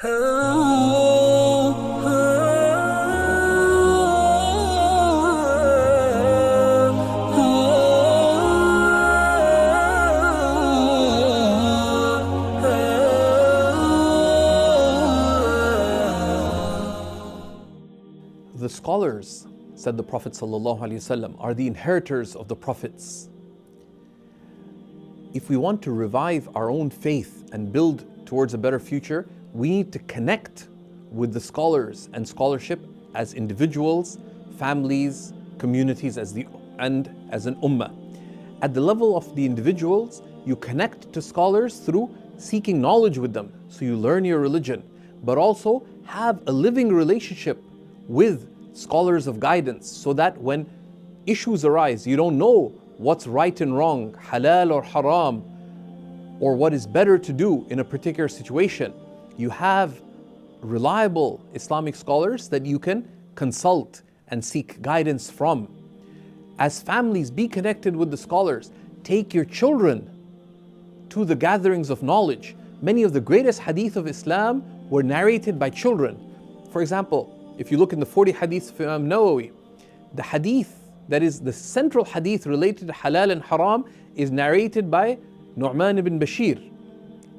The scholars, said the Prophet ﷺ, are the inheritors of the prophets. If we want to revive our own faith and build towards a better future, we need to connect with the scholars and scholarship as individuals, families, communities, and as an ummah. At the level of the individuals, you connect to scholars through seeking knowledge with them, so you learn your religion, but also have a living relationship with scholars of guidance, so that when issues arise, you don't know what's right and wrong, halal or haram, or what is better to do in a particular situation. You have reliable Islamic scholars that you can consult and seek guidance from. As families, be connected with the scholars. Take your children to the gatherings of knowledge. Many of the greatest hadith of Islam were narrated by children. For example, if you look in the 40 hadiths of Imam Nawawi, the hadith that is the central hadith related to halal and haram is narrated by Nu'man ibn Bashir.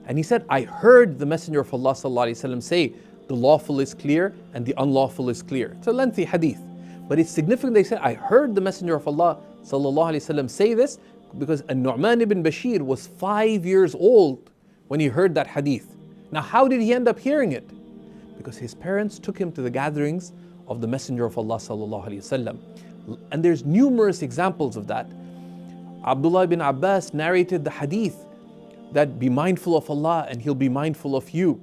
And he said, I heard the Messenger of Allah ﷺ say, the lawful is clear and the unlawful is clear. It's a lengthy hadith, but it's significant. They said, I heard the Messenger of Allah ﷺ say this because Nu'man ibn Bashir was 5 years old when he heard that hadith. Now, how did he end up hearing it? Because his parents took him to the gatherings of the Messenger of Allah ﷺ. And there's numerous examples of that. Abdullah ibn Abbas narrated the hadith that be mindful of Allah and He'll be mindful of you.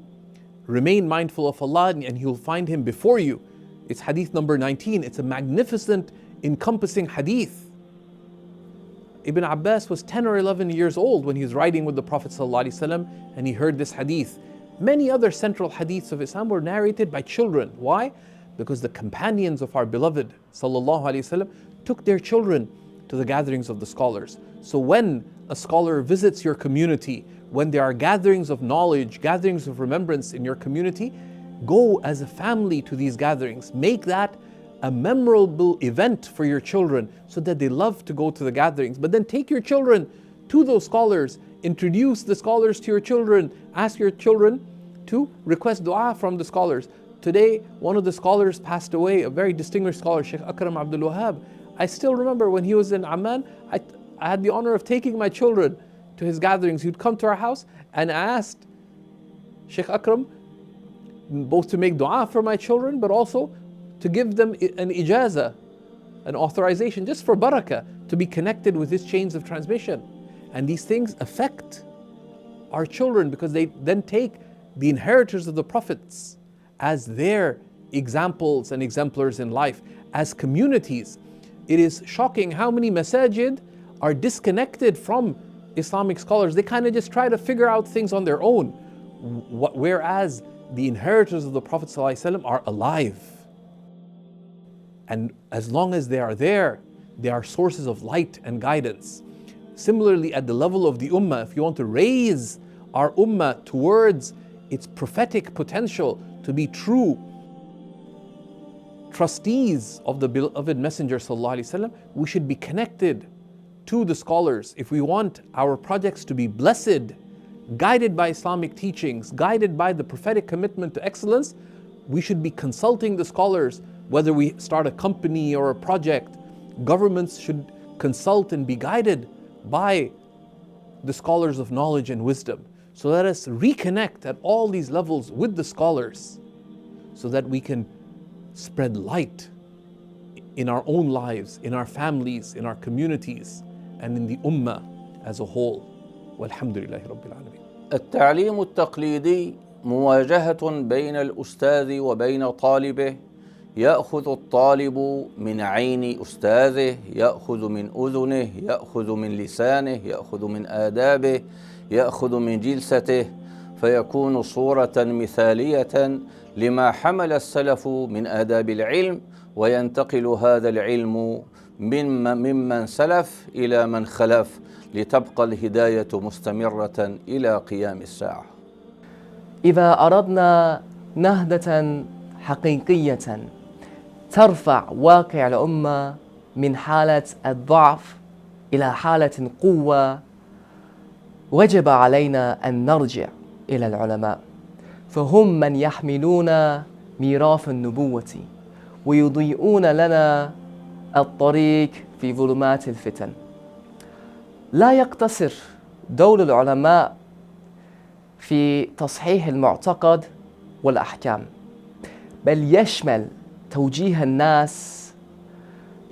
Remain mindful of Allah and He'll find Him before you. It's hadith number 19. It's a magnificent, encompassing hadith. Ibn Abbas was 10 or 11 years old when he was riding with the Prophet ﷺ and he heard this hadith. Many other central hadiths of Islam were narrated by children. Why? Because the companions of our beloved ﷺ took their children to the gatherings of the scholars. So when a scholar visits your community, when there are gatherings of knowledge, gatherings of remembrance in your community, go as a family to these gatherings. Make that a memorable event for your children so that they love to go to the gatherings. But then take your children to those scholars, introduce the scholars to your children, ask your children to request dua from the scholars. Today, one of the scholars passed away, a very distinguished scholar, Shaykh Akram Abdul Wahab. I still remember when he was in Amman, I had the honor of taking my children to his gatherings. He'd come to our house and I asked Shaykh Akram both to make dua for my children, but also to give them an ijazah, an authorization, just for barakah, to be connected with his chains of transmission. And these things affect our children because they then take the inheritors of the prophets as their examples and exemplars in life. As communities, it is shocking how many masajid are disconnected from Islamic scholars. They kind of just try to figure out things on their own, whereas the inheritors of the Prophet ﷺ are alive. And as long as they are there, they are sources of light and guidance. Similarly, at the level of the ummah, if you want to raise our ummah towards its prophetic potential to be true trustees of the beloved Messenger ﷺ, we should be connected to the scholars. If we want our projects to be blessed, guided by Islamic teachings, guided by the prophetic commitment to excellence, we should be consulting the scholars. Whether we start a company or a project, governments should consult and be guided by the scholars of knowledge and wisdom. So let us reconnect at all these levels with the scholars so that we can spread light in our own lives, in our families, in our communities, and in the ummah as a whole. Walhamdulillahi Rabbil Alameen. التعليم التقليدي مواجهة بين الأستاذ وبين طالبه. يأخذ الطالب من عين أستاذه، يأخذ من أذنه، يأخذ من لسانه، يأخذ من آدابه، يأخذ من جلسته، فيكون صورة مثالية لما حمل السلف من آداب العلم، وينتقل هذا العلم ممن سلف إلى من خلف، لتبقى الهداية مستمرة إلى قيام الساعة. إذا أردنا نهضة حقيقية ترفع واقع الأمة من حالة الضعف إلى حالة قوة. وجب علينا أن نرجع إلى العلماء، فهم من يحملون ميراث النبوة ويضيئون لنا الطريق في ظلمات الفتن. لا يقتصر دور العلماء في تصحيح المعتقد والأحكام، بل يشمل توجيه الناس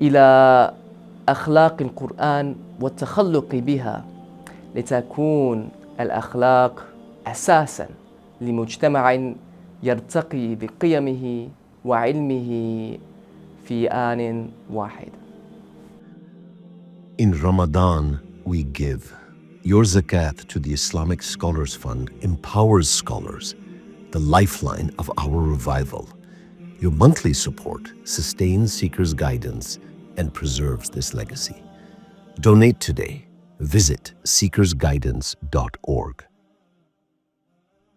إلى أخلاق القرآن والتخلق بها، لتكون الأخلاق أساساً لمجتمع يرتقي بقيمه وعلمه في آن واحد. In Ramadan, we give. Your zakat to the Islamic Scholars Fund empowers scholars, the lifeline of our revival. Your monthly support sustains Seekers' guidance and preserves this legacy. Donate today. Visit seekersguidance.org.